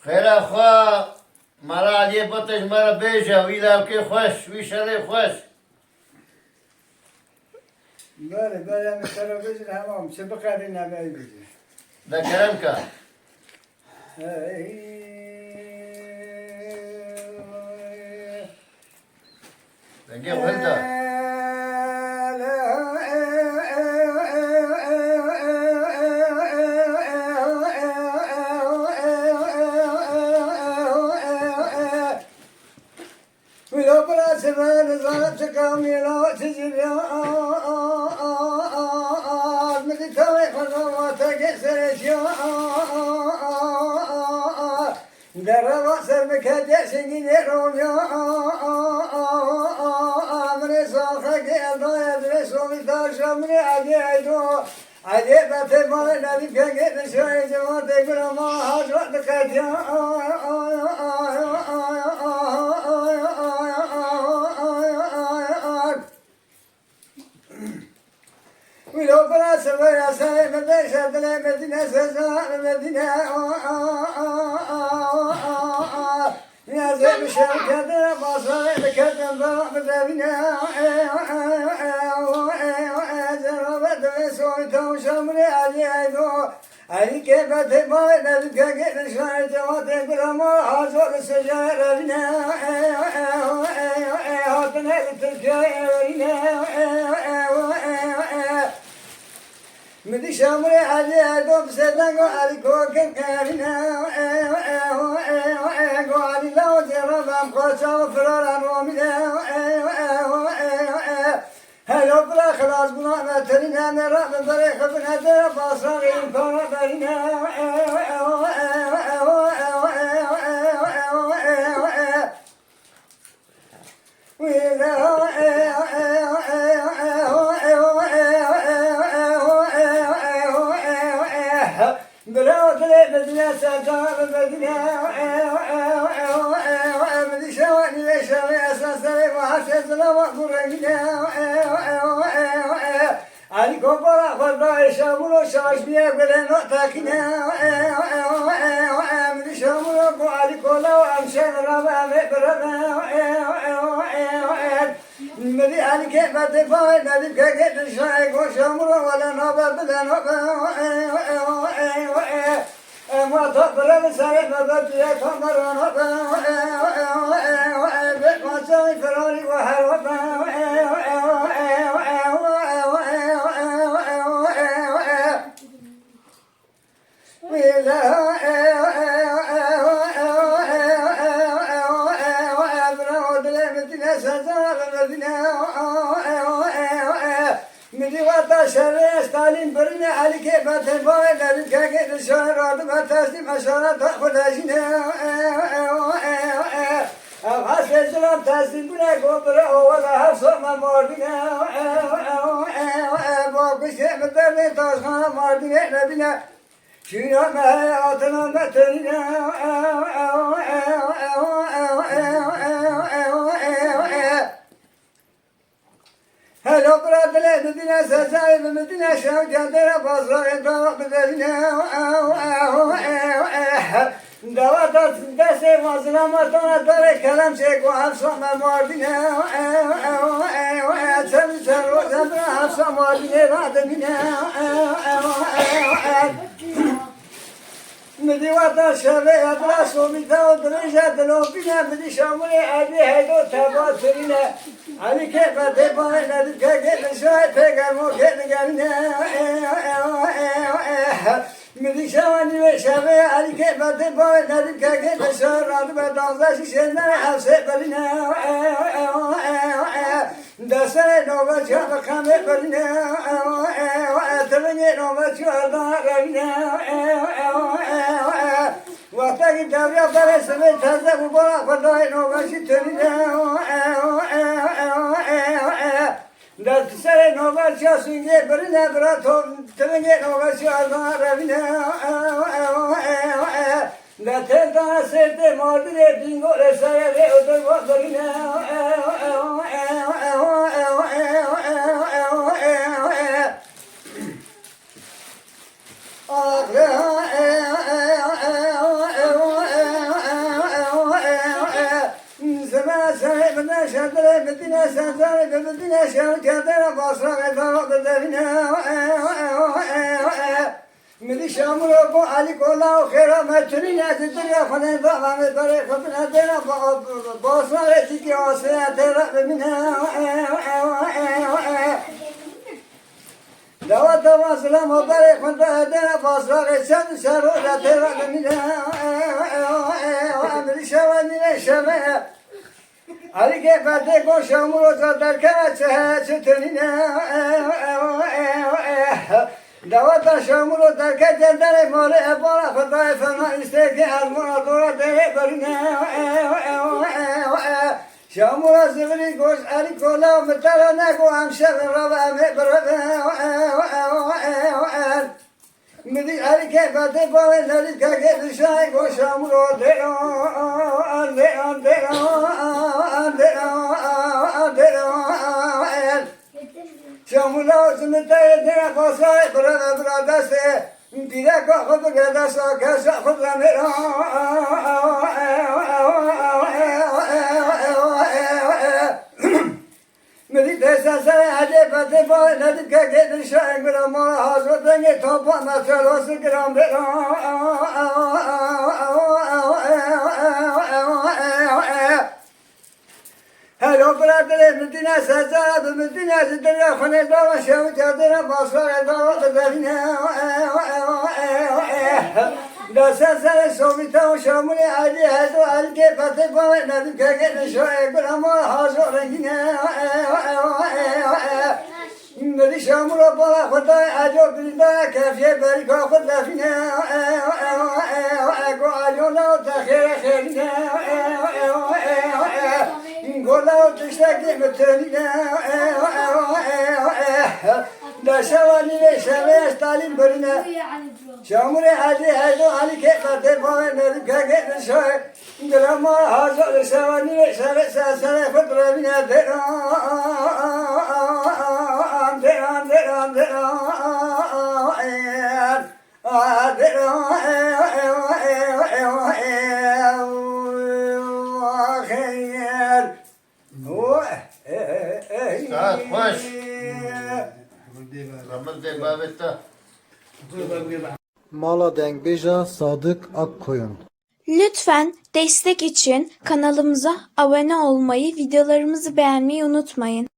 خیر اخوا مرا علی بطش مرا بیجه ویدم که خوش ویشده خوش بله همه سر رو بزن همام چه بقدر نمایی بزن ده کرم که دنگه خلطه ولو بلا سبال زارت كاميلا تجري مدي توي خطواتك سرشيا دربا سرمك جسني روميا من صاخك الضايا درسو متاشا من عجيدو عجيبة ما نبي كجد شوي جواتك ما هاجرتك يا ولو بلا سويا ساي مدينة مدينة سزان مدينة يا زين شركة مصاري بكتم فرح مدينة زربت بسوي توشمري عليدو علي كيف تبغى نبقى كيف شوي جواتي برما حاضر السجارة بنا هاتنا التركيا مدي شامري علي دوب سدنگو علي کوکن کرینا علي لو جربم خوشا فرارن ومیده هلو بلا خلاص بنا مترنا مرا ببري خبنا در باصري امكان برينا بلادنا بدنا سجار بدنا بدي شواني لشوي أساسا وحسنا وقرينا علي كبر خدا شامل شاش بيا بلنا تاكنا بدي شامل علي كلا وأمشي ربا مبرنا بدي علي كيف تفاي بدي كيف تشاي وشامل ولا نبى بدنا ما تقبل سري بدي كمرنا ما سوي فراري وهربا شريس تعليم برنا عليك بتباي للكاك الشهر بتاسي مشارة تأخذ أجنا أبغى سلام تاسي بنا قبره ولا هصم ماردنا باقي شيء بدرني تاسخنا ماردنا نبينا شيء ما عطنا مترنا هلو برادلي مدينة سزايب مدينة شوجة درا بصرين طرق بدلنا دواتات دسي مظلمتنا داري كلام شيك وحفصة مواردنا سبي سرو زبرا حفصة مواردنا رادمنا مدي وطا شبه أدرس وميتا ودرجة دلوبنا مدي شامل عدي هيدو تباطرنا علي كيف تباين لديك كيف شوي تقر مو كيف قرنا مدي شامل شبه علي كيف تباين لديك كيف شوي راد بدانزا ششنا حفصة بلنا دسر نوبة شاب خامة بلنا تبني نوبة شاب دارنا وقتی دنیا برای سمت تازه ببرا خدای نوباشی تریده دست سر نوباشی سینگه برنه برا تو تنگه نوباشی آزان روینه دست دانه سرده مادره بینگو رسایه ره ادر با برینه شدر بدنا سنزار بدنا شان كدر بصرة دار بدنا مدي شامل أبو علي كلا وخير ما تري نازل يا خنا ضام بري خبنا دنا بصرة تيجي عصير ترى منها دوا سلام بري خنا دنا بصرة شد شرو لا ترى منها مدي شواني شمع علي كيف تكون شامل صدر كذا سترينا دوات شامل درك جدر مال أبارة خدای فما استقی المراد را ده برنا شامل زبری گوش علی کلا متر نگو همشه را به برد مدی علی که فته بالا نری که بشای گوش شامل شامولا سمتای دنیا خواستای برادر دسته دیده که خود بگرده ساکه خود رمیرا مدی دسته سر عجب فته با ندید که گیدن شاید برام حاضر دنگی توپا مسئل واسه گرام برام هلو برادر مدينة سجاد مدينة الدنيا خلنا دوا شو جادنا باصرة دوا تدرينا لا سجاد سويتا وشامل عادي هذا على فتى بوا نبي كأجل شو يقول ما حاضر رجينا مدي شامل بوا خدا عجب بلدا كافية بريك خدا فينا قالوا تخير خيرنا قولوا تشتكي مترينا لا شواني ليش ليش طالب برنا شامري علي هيدو علي كيف تبغى نرجع كيف شوي قلما هذا شواني ليش سنة فترة بنا ساعت خوش رمز de babetta Mala Dengbeja Sadık Akkoyun. Lütfen destek için kanalımıza abone olmayı, videolarımızı beğenmeyi unutmayın.